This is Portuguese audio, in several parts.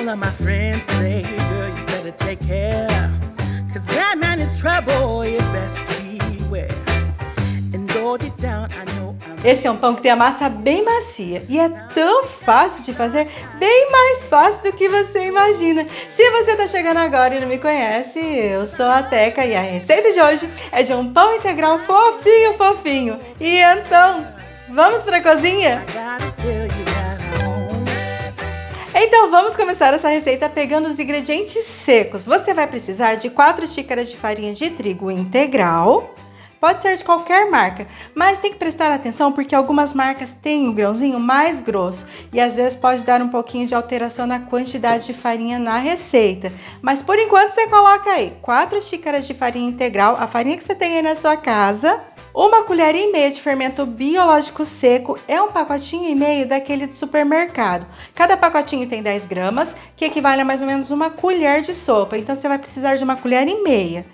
All of my friends say, girl, you better take care. Cause that man is trouble, you best beware. And though deep down I know Esse é um pão que tem a massa bem macia e é tão fácil de fazer, bem mais fácil do que você imagina. Se você está chegando agora e não me conhece, eu sou a Teca e a receita de hoje é de um pão integral fofinho, fofinho. E então, vamos para a cozinha? Então vamos começar essa receita pegando os ingredientes secos. Você vai precisar de 4 xícaras de farinha de trigo integral. Pode ser de qualquer marca, mas tem que prestar atenção porque algumas marcas têm um grãozinho mais grosso e às vezes pode dar um pouquinho de alteração na quantidade de farinha na receita. Mas por enquanto você coloca aí 4 xícaras de farinha integral, a farinha que você tem aí na sua casa. 1 colher e meia de fermento biológico seco, é um pacotinho e meio daquele do supermercado. Cada pacotinho tem 10 gramas, que equivale a mais ou menos 1 colher de sopa, então você vai precisar de 1 colher e meia.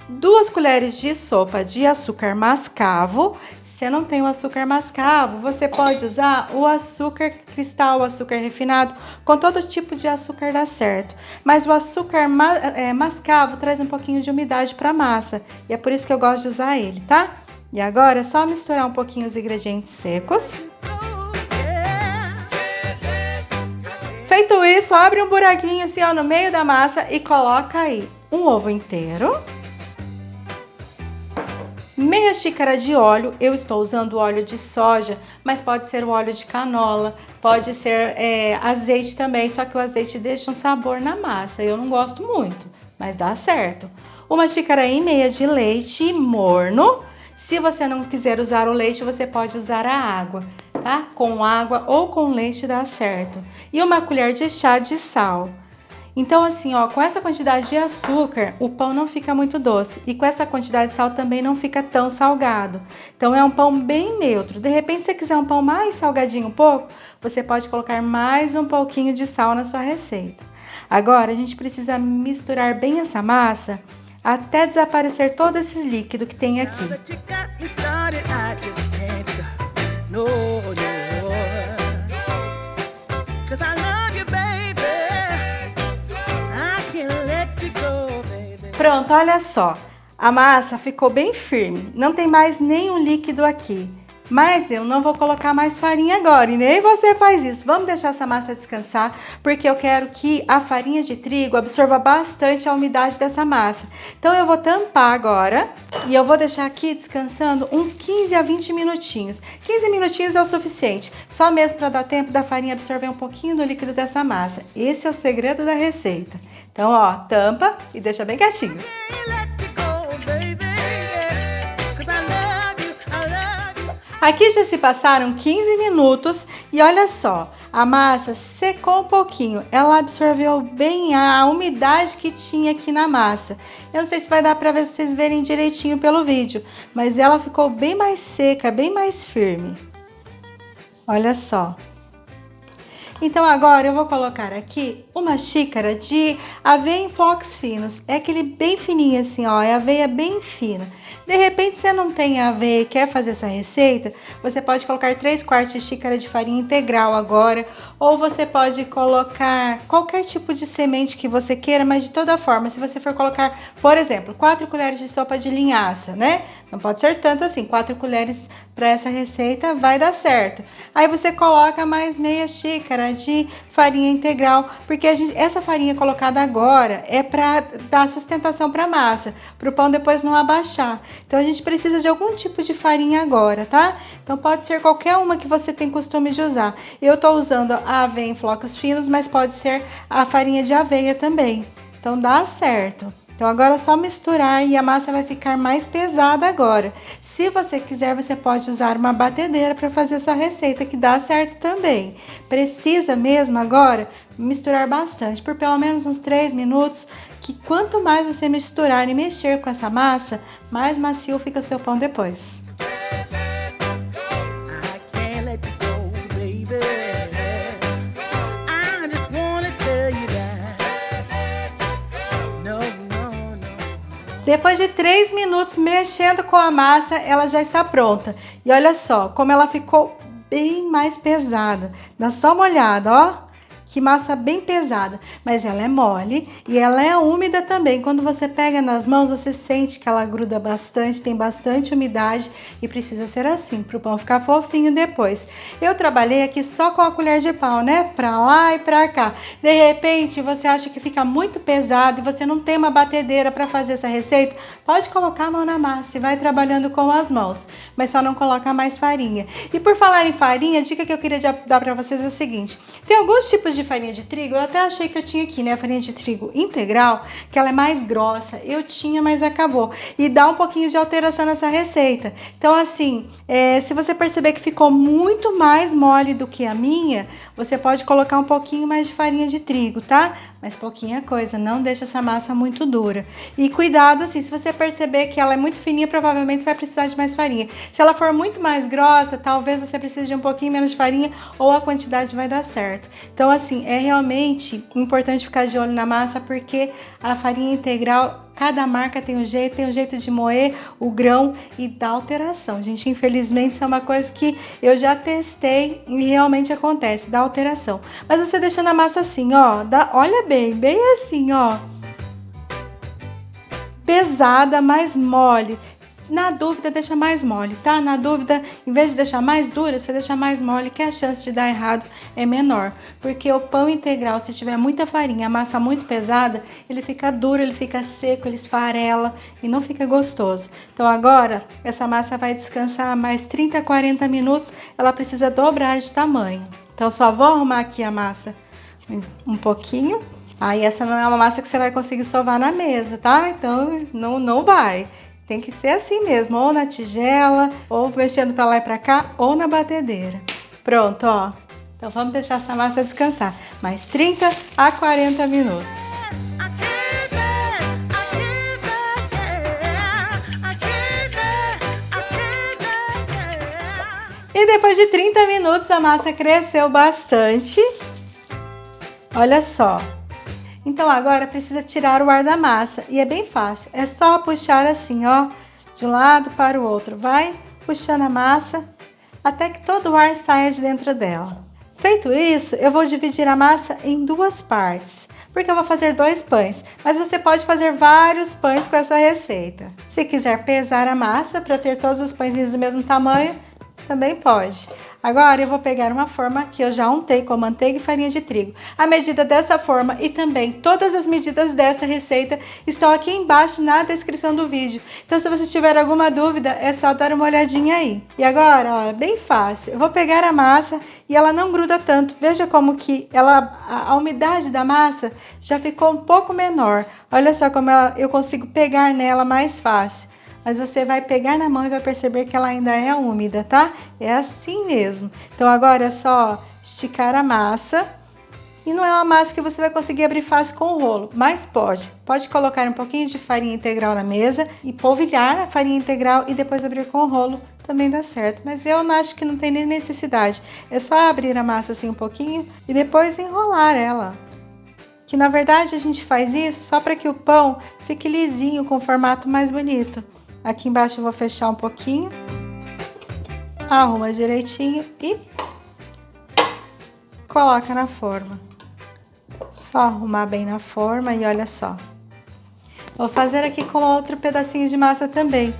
2 colheres de sopa de açúcar mascavo. Se você não tem o açúcar mascavo, você pode usar o açúcar cristal, o açúcar refinado, com todo tipo de açúcar dá certo. Mas o açúcar mascavo traz um pouquinho de umidade para a massa e é por isso que eu gosto de usar ele, tá? E agora é só misturar um pouquinho os ingredientes secos. Feito isso, abre um buraquinho assim ó, no meio da massa e coloca aí um ovo inteiro. Meia xícara de óleo, eu estou usando óleo de soja, mas pode ser o óleo de canola, pode ser azeite também, só que o azeite deixa um sabor na massa, eu não gosto muito, mas dá certo. 1 xícara e meia de leite morno, se você não quiser usar o leite, você pode usar a água, tá? Com água ou com leite dá certo. E 1 colher de chá de sal. Então assim, ó, com essa quantidade de açúcar, o pão não fica muito doce e com essa quantidade de sal também não fica tão salgado. Então é um pão bem neutro. De repente, se você quiser um pão mais salgadinho um pouco, você pode colocar mais um pouquinho de sal na sua receita. Agora a gente precisa misturar bem essa massa até desaparecer todo esse líquido que tem aqui. Pronto, olha só, a massa ficou bem firme, não tem mais nenhum líquido aqui. Mas eu não vou colocar mais farinha agora e nem você faz isso. Vamos deixar essa massa descansar, porque eu quero que a farinha de trigo absorva bastante a umidade dessa massa. Então eu vou tampar agora e eu vou deixar aqui descansando uns 15 a 20 minutinhos. 15 minutinhos é o suficiente, só mesmo para dar tempo da farinha absorver um pouquinho do líquido dessa massa. Esse é o segredo da receita. Então, ó, tampa e deixa bem quietinho. Aqui já se passaram 15 minutos e olha só, a massa secou um pouquinho, ela absorveu bem a umidade que tinha aqui na massa. Eu não sei se vai dar para vocês verem direitinho pelo vídeo, mas ela ficou bem mais seca, bem mais firme. Olha só. Então agora eu vou colocar aqui 1 xícara de aveia em flocos finos. É aquele bem fininho assim, ó, é aveia bem fina. De repente, se você não tem aveia e quer fazer essa receita, você pode colocar 3/4 de xícara de farinha integral agora, ou você pode colocar qualquer tipo de semente que você queira, mas de toda forma, se você for colocar, por exemplo, 4 colheres de sopa de linhaça, né? Não pode ser tanto assim, 4 colheres para essa receita vai dar certo. Aí você coloca mais meia xícara de farinha integral, porque essa farinha colocada agora é para dar sustentação para a massa, para o pão depois não abaixar. Então a gente precisa de algum tipo de farinha agora, tá? Então pode ser qualquer uma que você tem costume de usar. Eu tô usando a aveia em flocos finos, mas pode ser a farinha de aveia também. Então dá certo. Então agora é só misturar e a massa vai ficar mais pesada agora. Se você quiser, você pode usar uma batedeira para fazer essa receita, que dá certo também. Precisa mesmo agora misturar bastante, por pelo menos uns 3 minutos, que quanto mais você misturar e mexer com essa massa, mais macio fica o seu pão depois. Depois de 3 minutos mexendo com a massa, ela já está pronta. E olha só como ela ficou bem mais pesada. Dá só uma olhada, ó. Que massa bem pesada, mas ela é mole e ela é úmida também. Quando você pega nas mãos, você sente que ela gruda bastante, tem bastante umidade e precisa ser assim, para o pão ficar fofinho depois. Eu trabalhei aqui só com a colher de pau, né? Pra lá e pra cá. De repente, você acha que fica muito pesado e você não tem uma batedeira para fazer essa receita, pode colocar a mão na massa e vai trabalhando com as mãos, mas só não coloca mais farinha. E por falar em farinha, a dica que eu queria dar para vocês é a seguinte: tem alguns tipos de farinha de trigo, eu até achei que eu tinha aqui, né, a farinha de trigo integral, que ela é mais grossa, eu tinha, mas acabou, e dá um pouquinho de alteração nessa receita. Então assim, se você perceber que ficou muito mais mole do que a minha, você pode colocar um pouquinho mais de farinha de trigo, tá? Mas pouquinha coisa, não deixa essa massa muito dura. E cuidado assim, se você perceber que ela é muito fininha, provavelmente você vai precisar de mais farinha. Se ela for muito mais grossa, talvez você precise de um pouquinho menos de farinha ou a quantidade vai dar certo. Então assim, é realmente importante ficar de olho na massa, porque a farinha integral, cada marca tem um jeito de moer o grão e dá alteração. Gente, infelizmente isso é uma coisa que eu já testei e realmente acontece, dá alteração. Mas você deixando a massa assim, ó, olha bem assim, ó, pesada, mais mole. Na dúvida, deixa mais mole, tá? Na dúvida, em vez de deixar mais dura, você deixa mais mole, que a chance de dar errado é menor. Porque o pão integral, se tiver muita farinha, a massa muito pesada, ele fica duro, ele fica seco, ele esfarela e não fica gostoso. Então agora, essa massa vai descansar mais 30 a 40 minutos, ela precisa dobrar de tamanho. Então só vou arrumar aqui a massa um pouquinho. Aí essa não é uma massa que você vai conseguir sovar na mesa, tá? Então não vai. Tem que ser assim mesmo, ou na tigela, ou mexendo pra lá e pra cá, ou na batedeira. Pronto, ó. Então vamos deixar essa massa descansar mais 30 a 40 minutos. E depois de 30 minutos a massa cresceu bastante. Olha só. Então agora precisa tirar o ar da massa e é bem fácil, é só puxar assim, ó, de um lado para o outro, vai puxando a massa até que todo o ar saia de dentro dela. Feito isso, eu vou dividir a massa em duas partes, porque eu vou fazer 2 pães, mas você pode fazer vários pães com essa receita. Se quiser pesar a massa para ter todos os pãezinhos do mesmo tamanho, também pode. Agora eu vou pegar uma forma que eu já untei com manteiga e farinha de trigo. A medida dessa forma e também todas as medidas dessa receita estão aqui embaixo na descrição do vídeo. Então se você tiver alguma dúvida, é só dar uma olhadinha aí. E agora, ó, é bem fácil. Eu vou pegar a massa e ela não gruda tanto. Veja como que a umidade da massa já ficou um pouco menor. Olha só como eu consigo pegar nela mais fácil. Mas você vai pegar na mão e vai perceber que ela ainda é úmida, tá? É assim mesmo. Então agora é só esticar a massa. E não é uma massa que você vai conseguir abrir fácil com o rolo, mas pode. Pode colocar um pouquinho de farinha integral na mesa e polvilhar a farinha integral e depois abrir com o rolo, também dá certo. Mas eu acho que não tem nem necessidade. É só abrir a massa assim um pouquinho e depois enrolar ela. Que na verdade a gente faz isso só para que o pão fique lisinho, com um formato mais bonito. Aqui embaixo eu vou fechar um pouquinho, arruma direitinho e coloca na forma. Só arrumar bem na forma e olha só. Vou fazer aqui com outro pedacinho de massa também.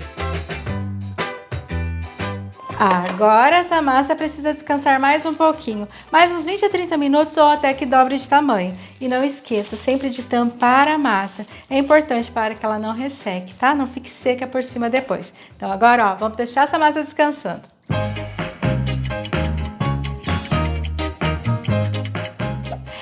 Agora essa massa precisa descansar mais um pouquinho, mais uns 20 a 30 minutos ou até que dobre de tamanho. E não esqueça sempre de tampar a massa, é importante para que ela não resseque, tá? Não fique seca por cima depois. Então agora, ó, vamos deixar essa massa descansando.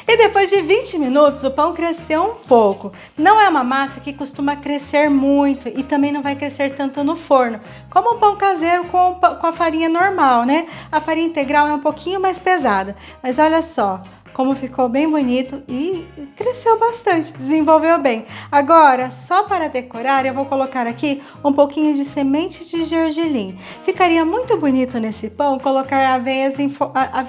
E depois de 20 minutos, o pão cresceu um pouco. Não é uma massa que costuma crescer muito e também não vai crescer tanto no forno, como um pão caseiro com a farinha normal, né? A farinha integral é um pouquinho mais pesada, mas olha só como ficou bem bonito e cresceu bastante, desenvolveu bem. Agora, só para decorar, eu vou colocar aqui um pouquinho de semente de gergelim. Ficaria muito bonito nesse pão colocar aveia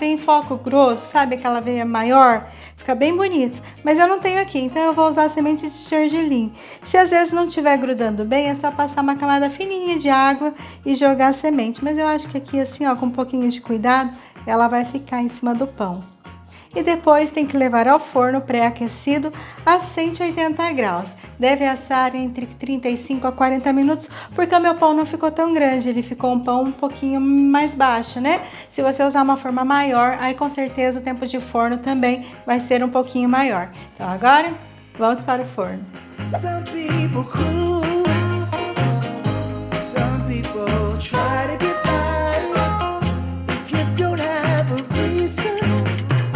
em floco grosso, sabe aquela aveia maior? Fica bem bonito, mas eu não tenho aqui, então eu vou usar a semente de gergelim. Se às vezes não estiver grudando bem, é só passar uma camada fininha de água e jogar a semente. Mas eu acho que aqui assim, ó, com um pouquinho de cuidado, ela vai ficar em cima do pão. e depois tem que levar ao forno pré-aquecido a 180 graus. Deve assar entre 35 a 40 minutos, porque o meu pão não ficou tão grande, ele ficou um pão um pouquinho mais baixo, né? Se você usar uma forma maior, aí com certeza o tempo de forno também vai ser um pouquinho maior. Então agora, vamos para o forno. Some people cruise, some people try to get tired. If you don't have a reason, it's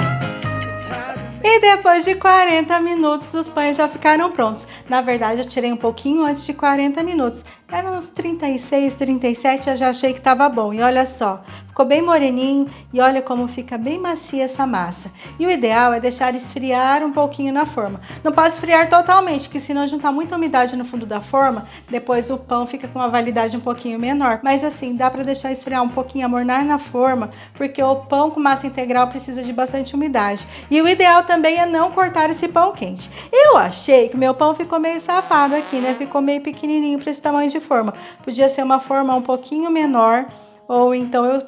hard to E depois de 40 minutos, os pães já ficaram prontos. Na verdade, eu tirei um pouquinho antes de 40 minutos. Era uns 36, 37, eu já achei que estava bom. E olha só, ficou bem moreninho e olha como fica bem macia essa massa. E o ideal é deixar esfriar um pouquinho na forma. Não pode esfriar totalmente, porque senão juntar muita umidade no fundo da forma, depois o pão fica com uma validade um pouquinho menor. Mas assim, dá para deixar esfriar um pouquinho, amornar na forma, porque o pão com massa integral precisa de bastante umidade. E o ideal também é não cortar esse pão quente. Eu achei que o meu pão ficou meio safado aqui, né? Ficou meio pequenininho para esse tamanho de forma. Podia ser uma forma um pouquinho menor, ou então eu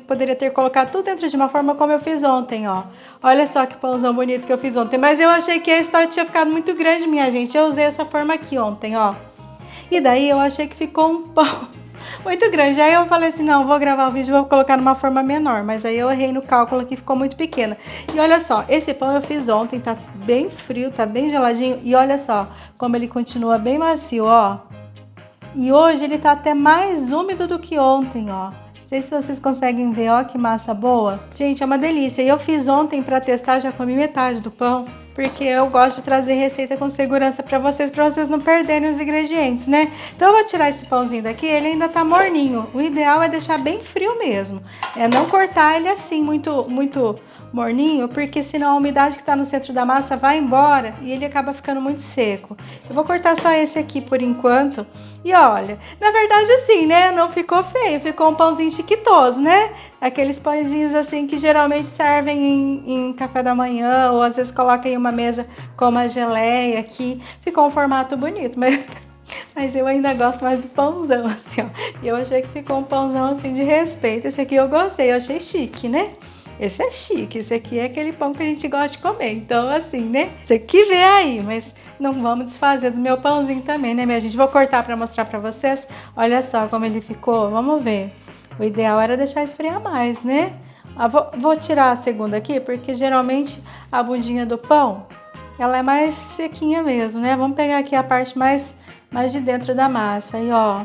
poderia ter colocado tudo dentro de uma forma como eu fiz ontem, ó. Olha só que pãozão bonito que eu fiz ontem. Mas eu achei que esse tinha ficado muito grande, minha gente. Eu usei essa forma aqui ontem, ó. E daí eu achei que ficou um pão muito grande. Aí eu falei assim, não, vou gravar o vídeo e vou colocar numa forma menor. Mas aí eu errei no cálculo que ficou muito pequena. E olha só, esse pão eu fiz ontem, tá bem frio, tá bem geladinho. E olha só como ele continua bem macio, ó. E hoje ele tá até mais úmido do que ontem, ó. Não sei se vocês conseguem ver, ó, que massa boa. Gente, é uma delícia. E eu fiz ontem para testar, já comi metade do pão, porque eu gosto de trazer receita com segurança para vocês não perderem os ingredientes, né? Então eu vou tirar esse pãozinho daqui, ele ainda tá morninho. O ideal é deixar bem frio mesmo. É não cortar ele assim, muito morninho, porque senão a umidade que tá no centro da massa vai embora e ele acaba ficando muito seco. Eu vou cortar só esse aqui por enquanto. E olha, na verdade assim, né, não ficou feio, ficou um pãozinho chiquitoso, né? Aqueles pãezinhos assim que geralmente servem em café da manhã, ou às vezes coloca em uma mesa com uma geleia aqui. Ficou um formato bonito, mas eu ainda gosto mais do pãozão, assim, ó. E eu achei que ficou um pãozão assim de respeito. Esse aqui eu gostei, eu achei chique, né? Esse é chique, esse aqui é aquele pão que a gente gosta de comer. Então, assim, né? Você que vê aí, mas não vamos desfazer do meu pãozinho também, né, minha gente? Vou cortar para mostrar para vocês. Olha só como ele ficou, vamos ver. O ideal era deixar esfriar mais, né? Vou tirar a segunda aqui, porque geralmente a bundinha do pão, ela é mais sequinha mesmo, né? Vamos pegar aqui a parte mais de dentro da massa. E ó,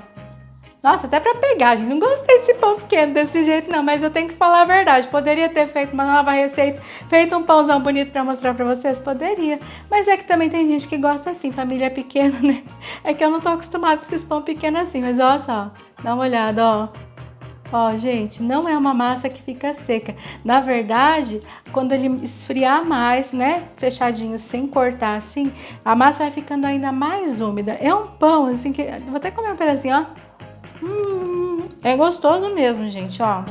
nossa, até pra pegar, gente, não gostei desse pão pequeno desse jeito não, mas eu tenho que falar a verdade. Poderia ter feito uma nova receita, feito um pãozão bonito pra mostrar pra vocês? Poderia, mas é que também tem gente que gosta assim, família pequena, né? É que eu não tô acostumada com esses pão pequenos assim, mas olha só, dá uma olhada, ó. Ó, gente, não é uma massa que fica seca. Na verdade, quando ele esfriar mais, né, fechadinho, sem cortar assim, a massa vai ficando ainda mais úmida. É um pão, assim, que... Vou até comer um pedacinho, ó. É gostoso mesmo, gente, ó.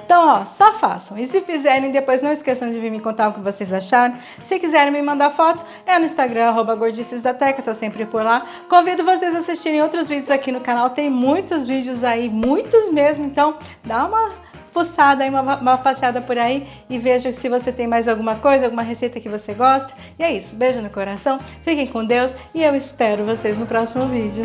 Então, ó, só façam. E se fizerem, depois não esqueçam de vir me contar o que vocês acharam. Se quiserem me mandar foto, é no Instagram, @gordicesdateca, tô sempre por lá. Convido vocês a assistirem outros vídeos aqui no canal. Tem muitos vídeos aí, muitos mesmo. Então, dá uma fuçada aí, uma passeada por aí e veja se você tem mais alguma coisa, alguma receita que você gosta. E é isso, beijo no coração, fiquem com Deus e eu espero vocês no próximo vídeo.